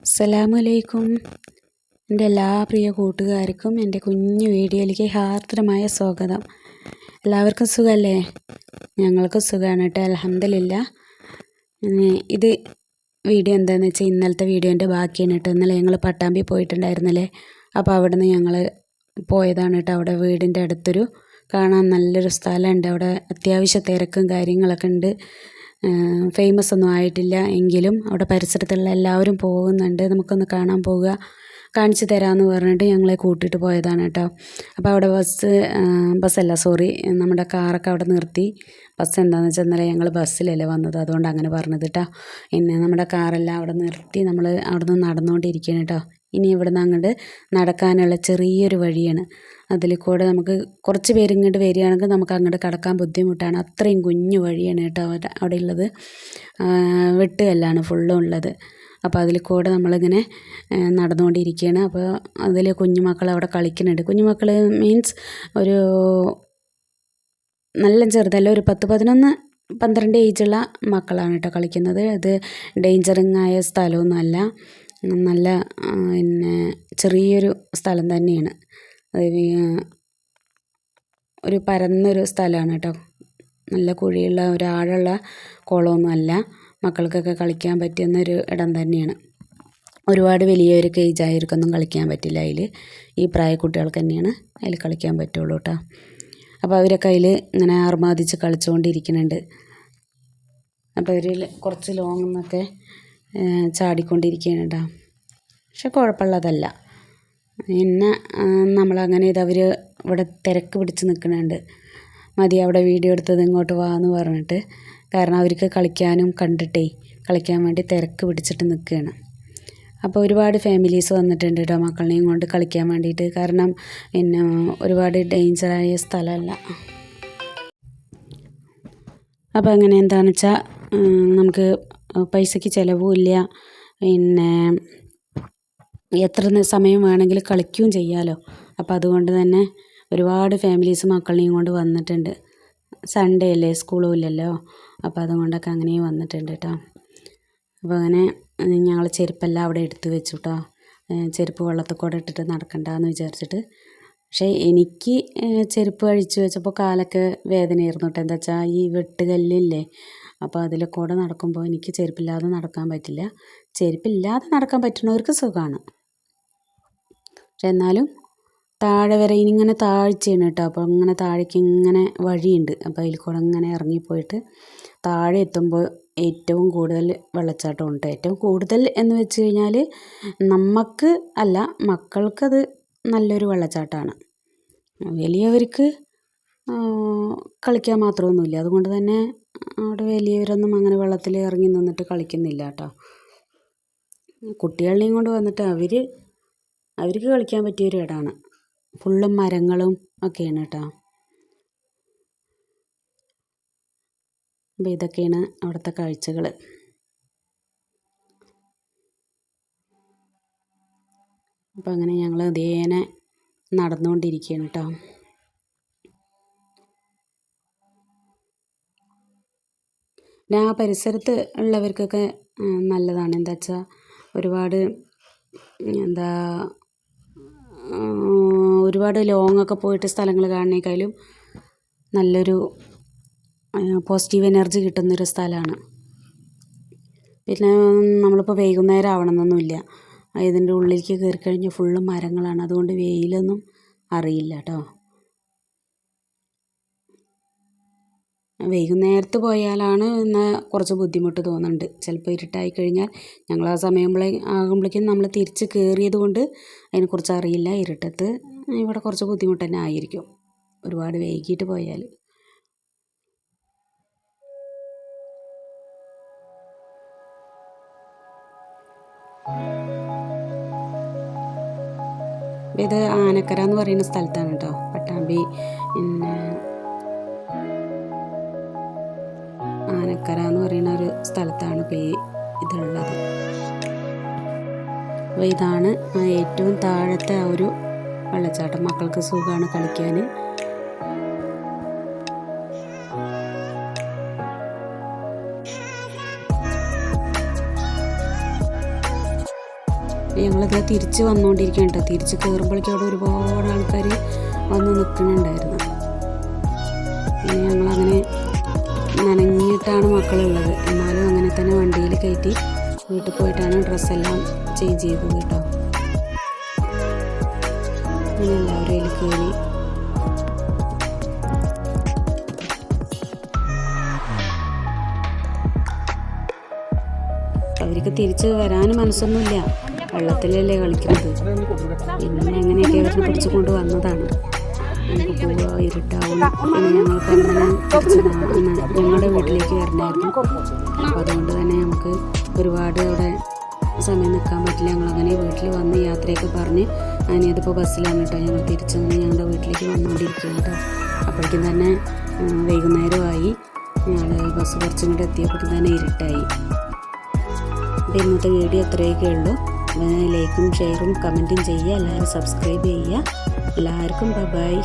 അസ്സലാമലൈക്കും. എൻ്റെ എല്ലാ പ്രിയ കൂട്ടുകാർക്കും എൻ്റെ കുഞ്ഞു വീഡിയോയിലേക്ക് ഹാർദ്രമായ സ്വാഗതം. എല്ലാവർക്കും സുഖമല്ലേ? ഞങ്ങൾക്ക് സുഖമാണ് കേട്ടോ, അൽഹംദുലില്ലാ. ഇത് വീഡിയോ എന്താണെന്ന് വെച്ചാൽ ഇന്നലത്തെ വീഡിയോൻ്റെ ബാക്കിയാണ് കേട്ടോ. ഇന്നലെ ഞങ്ങൾ പട്ടാമ്പി പോയിട്ടുണ്ടായിരുന്നല്ലേ, അപ്പോൾ അവിടെ നിന്ന് ഞങ്ങൾ പോയതാണ് കേട്ടോ. അവിടെ വീടിൻ്റെ അടുത്തൊരു കാണാൻ നല്ലൊരു സ്ഥലമുണ്ട്. അവിടെ അത്യാവശ്യം തിരക്കും കാര്യങ്ങളൊക്കെ ഉണ്ട്. ഫേമസ് ഒന്നും ആയിട്ടില്ല എങ്കിലും അവിടെ പരിസരത്തുള്ള എല്ലാവരും പോകുന്നുണ്ട്. നമുക്കൊന്ന് കാണാൻ പോവുക, കാണിച്ചു തരാമെന്ന് പറഞ്ഞിട്ട് ഞങ്ങളെ കൂട്ടിയിട്ട് പോയതാണ് കേട്ടോ. അപ്പോൾ അവിടെ ബസ്സല്ല സോറി നമ്മുടെ കാറൊക്കെ അവിടെ നിർത്തി. ബസ് എന്താണെന്ന് വെച്ചാൽ ഇന്നലെ ഞങ്ങൾ ബസ്സിലല്ലേ വന്നത്, അതുകൊണ്ട് അങ്ങനെ പറഞ്ഞത് കേട്ടോ. പിന്നെ നമ്മുടെ കാറെല്ലാം അവിടെ നിർത്തി നമ്മൾ അവിടെ നിന്ന് നടന്നുകൊണ്ടിരിക്കുകയാണ് കേട്ടോ. ഇനി ഇവിടുന്ന് അങ്ങോട്ട് നടക്കാനുള്ള ചെറിയൊരു വഴിയാണ്. അതിൽ കൂടെ നമുക്ക് കുറച്ച് പേര് ഇങ്ങോട്ട് വരികയാണെങ്കിൽ നമുക്ക് അങ്ങോട്ട് കടക്കാൻ ബുദ്ധിമുട്ടാണ്. അത്രയും കുഞ്ഞു വഴിയാണ് കേട്ടോ അവിടെ ഉള്ളത്. വെട്ടുകല്ലാണ് ഫുള്ളും ഉള്ളത്. അപ്പോൾ അതിൽ കൂടെ നമ്മളിങ്ങനെ നടന്നുകൊണ്ടിരിക്കുകയാണ്. അപ്പോൾ അതിൽ കുഞ്ഞുമക്കൾ അവിടെ കളിക്കുന്നുണ്ട്. കുഞ്ഞുമക്കൾ മീൻസ് ഒരു നല്ല ചെറുതല്ല, ഒരു 10-11-12 ഏജുള്ള മക്കളാണ് കേട്ടോ കളിക്കുന്നത്. ഇത് ഡേഞ്ചറിങ് ആയ സ്ഥലമൊന്നുമല്ല, നല്ല പിന്നെ ചെറിയൊരു സ്ഥലം തന്നെയാണ്. ഒരു പരന്നൊരു സ്ഥലമാണ് കേട്ടോ. നല്ല കുഴിയുള്ള ഒരാഴുള്ള കുളമൊന്നുമല്ല. മക്കൾക്കൊക്കെ കളിക്കാൻ പറ്റുന്നൊരു ഇടം തന്നെയാണ്. ഒരുപാട് വലിയവർക്ക് ഏജായവർക്കൊന്നും കളിക്കാൻ പറ്റില്ല അതിൽ. ഈ പ്രായ കുട്ടികൾക്ക് തന്നെയാണ് അതിൽ കളിക്കാൻ പറ്റുള്ളൂ കേട്ടോ. അപ്പോൾ അവരൊക്കെ അതിൽ ഇങ്ങനെ ആർമാദിച്ച് കളിച്ചുകൊണ്ടിരിക്കുന്നുണ്ട്. അപ്പോൾ അവർ കുറച്ച് ലോങ്ങിൽ നിന്നൊക്കെ ചാടിക്കൊണ്ടിരിക്കുകയാണ് കേട്ടോ. പക്ഷെ കുഴപ്പമുള്ളതല്ല. പിന്നെ നമ്മളങ്ങനെ അവർ ഇവിടെ തിരക്ക് പിടിച്ച് നിൽക്കുന്നുണ്ട്. മതി അവിടെ വീഡിയോ എടുത്തത്, ഇങ്ങോട്ട് വാ എന്ന് പറഞ്ഞിട്ട്. കാരണം അവർക്ക് കളിക്കാനും കണ്ടിട്ടേ കളിക്കാൻ വേണ്ടി തിരക്ക് പിടിച്ചിട്ട് നിൽക്കുകയാണ്. അപ്പോൾ ഒരുപാട് ഫാമിലീസ് വന്നിട്ടുണ്ട് കേട്ടോ മക്കളെയും കൊണ്ട് കളിക്കാൻ വേണ്ടിയിട്ട്. കാരണം പിന്നെ ഒരുപാട് ഡേഞ്ചറായ സ്ഥലമല്ല. അപ്പോൾ അങ്ങനെ എന്താണെന്ന് വെച്ചാൽ നമുക്ക് പൈസയ്ക്ക് ചിലവുമില്ല. പിന്നെ എത്ര സമയം വേണമെങ്കിലും കളിക്കുകയും ചെയ്യാമല്ലോ. അപ്പോൾ അതുകൊണ്ട് തന്നെ ഒരുപാട് ഫാമിലീസ് മക്കളെയും കൊണ്ട് വന്നിട്ടുണ്ട്. സൺഡേ അല്ലേ, സ്കൂളും ഇല്ലല്ലോ. അപ്പോൾ അതുകൊണ്ടൊക്കെ അങ്ങനെ വന്നിട്ടുണ്ട് കേട്ടോ. അപ്പോൾ അങ്ങനെ ഞങ്ങൾ ചെരുപ്പെല്ലാം അവിടെ എടുത്ത് വെച്ചു കേട്ടോ. ചെരുപ്പ് വെള്ളത്തിൽ കൂടെ ഇട്ടിട്ട് നടക്കണ്ടെന്ന് വിചാരിച്ചിട്ട്. പക്ഷേ എനിക്ക് ചെരുപ്പ് അഴിച്ചു വെച്ചപ്പോൾ കാലൊക്കെ വേദനയായിരുന്നു കേട്ടോ. എന്താ വെച്ചാൽ ഈ വെട്ടുകല്ലില്ലേ, അപ്പോൾ അതിൽ കൂടെ നടക്കുമ്പോൾ എനിക്ക് ചെരുപ്പില്ലാതെ നടക്കാൻ പറ്റില്ല. ചെരുപ്പില്ലാതെ നടക്കാൻ പറ്റുന്നവർക്ക് സുഖമാണ്. പക്ഷെ എന്നാലും താഴെ വരെ ഇനിയിങ്ങനെ താഴ്ചയാണ് കേട്ടോ. അപ്പോൾ അങ്ങനെ താഴേക്ക് ഇങ്ങനെ വഴിയുണ്ട്. അപ്പോൾ അതിൽ കൂടെ ഇങ്ങനെ ഇറങ്ങിപ്പോയിട്ട് താഴെ എത്തുമ്പോൾ ഏറ്റവും കൂടുതൽ വെള്ളച്ചാട്ടം ഉണ്ട്. ഏറ്റവും കൂടുതൽ എന്ന് വെച്ച് കഴിഞ്ഞാൽ നമുക്ക് അല്ല, മക്കൾക്കത് നല്ലൊരു വെള്ളച്ചാട്ടമാണ്. വലിയവർക്ക് കളിക്കാൻ മാത്രമൊന്നുമില്ല. അതുകൊണ്ട് തന്നെ അവിടെ വലിയവരൊന്നും അങ്ങനെ വെള്ളത്തിൽ ഇറങ്ങി നിന്നിട്ട് കളിക്കുന്നില്ല കേട്ടോ. കുട്ടികളെയും കൊണ്ട് വന്നിട്ട് അവർക്ക് കളിക്കാൻ പറ്റിയൊരു ഇടമാണ്. ഫുള്ളും മരങ്ങളും ഒക്കെയാണ് കേട്ടോ. അപ്പോൾ ഇതൊക്കെയാണ് അവിടുത്തെ കാഴ്ചകൾ. അപ്പോൾ അങ്ങനെ ഞങ്ങൾ അതേനെ നടന്നുകൊണ്ടിരിക്കുകയാണ് കേട്ടോ. പിന്നെ ആ പരിസരത്ത് ഉള്ളവർക്കൊക്കെ നല്ലതാണ്. എന്താ വെച്ചാൽ ഒരുപാട് ഒരുപാട് ലോങ്ങൊക്കെ പോയിട്ട് സ്ഥലങ്ങൾ കാണുന്നതിനേക്കാളും നല്ലൊരു പോസിറ്റീവ് എനർജി കിട്ടുന്നൊരു സ്ഥലമാണ്. പിന്നെ നമ്മളിപ്പോൾ വൈകുന്നേരം ആവണമെന്നൊന്നുമില്ല. ഇതിൻ്റെ ഉള്ളിലേക്ക് കയറി കഴിഞ്ഞാൽ ഫുള്ള് മരങ്ങളാണ്. അതുകൊണ്ട് വെയിലൊന്നും അറിയില്ല കേട്ടോ. വൈകുന്നേരത്ത് പോയാലാണ് എന്നാൽ കുറച്ച് ബുദ്ധിമുട്ട് തോന്നുന്നുണ്ട്. ചിലപ്പോൾ ഇരുട്ടായി കഴിഞ്ഞാൽ ഞങ്ങൾ ആ സമയം ആകുമ്പോഴേക്കും നമ്മൾ തിരിച്ച് കയറിയത് കൊണ്ട് അതിനെക്കുറിച്ച് അറിയില്ല. ഇരുട്ടത്ത് ഇവിടെ കുറച്ച് ബുദ്ധിമുട്ട് തന്നെ ആയിരിക്കും ഒരുപാട് വൈകിട്ട് പോയാൽ. ഇത് ആനക്കര എന്ന് പറയുന്ന സ്ഥലത്താണ് കേട്ടോ, പട്ടാമ്പി. പിന്നെ ആനക്കര എന്ന് പറയുന്ന ഒരു സ്ഥലത്താണ് ഇപ്പോൾ ഇതുള്ളത്. അപ്പോൾ ഇതാണ് ഏറ്റവും താഴത്തെ ആ ഒരു വെള്ളച്ചാട്ടം. മക്കൾക്ക് സുഖമാണ് കളിക്കാൻ. ഞങ്ങളിത് തിരിച്ച് വന്നുകൊണ്ടിരിക്കുകയാണ് കേട്ടോ. തിരിച്ച് കയറുമ്പോഴേക്കും അവിടെ ഒരുപാട് ആൾക്കാർ വന്ന് നിൽക്കുന്നുണ്ടായിരുന്നു. പിന്നെ ഞങ്ങളങ്ങനെ നനഞ്ഞിട്ടാണ് മക്കളുള്ളത്, എന്നാലും അങ്ങനെ തന്നെ വണ്ടിയിൽ കയറ്റി വീട്ടിൽ പോയിട്ടാണ് ഡ്രസ്സെല്ലാം ചേഞ്ച് ചെയ്തത് കേട്ടോ. അങ്ങനെ എല്ലാവരും അതിൽ കയറി. അവർക്ക് തിരിച്ച് വരാൻ മനസ്സൊന്നുമില്ല, വെള്ളത്തിലല്ലേ കളിക്കുന്നത്. പിന്നെ എങ്ങനെയൊക്കെ അവരെ പിടിച്ചു കൊണ്ട് വന്നതാണ്. നമുക്ക് പോവുക, ഇരുട്ടാവും. പിന്നെ ഞങ്ങൾക്ക് അങ്ങനെ തിരിച്ച് ഞങ്ങളുടെ വീട്ടിലേക്ക് വരണമായിരുന്നു. അപ്പോൾ അതുകൊണ്ട് തന്നെ നമുക്ക് ഒരുപാട് അവിടെ സമയം നിൽക്കാൻ പറ്റില്ല. ഞങ്ങളങ്ങനെ വീട്ടിൽ വന്ന് യാത്രയൊക്കെ പറഞ്ഞ് അതിനിതിപ്പോൾ ബസ്സിലാണ് കേട്ടോ ഞങ്ങൾ തിരിച്ചങ്ങനെ ഞങ്ങളുടെ വീട്ടിലേക്ക് വന്നുകൊണ്ടിരിക്കുക കേട്ടോ. അപ്പോഴേക്കും തന്നെ വൈകുന്നേരമായി. ഞങ്ങൾ ബസ് കുറച്ചും കൂടെ എത്തിയപ്പോൾ തന്നെ ഇരുട്ടായി. അപ്പോൾ ഇന്നത്തെ വീഡിയോ അത്രയൊക്കെ ഉള്ളൂ. ലൈക്കും ഷെയറും കമൻറ്റും ചെയ്യുക. എല്ലാവരും സബ്സ്ക്രൈബ് ചെയ്യുക. എല്ലാവർക്കും ബൈ.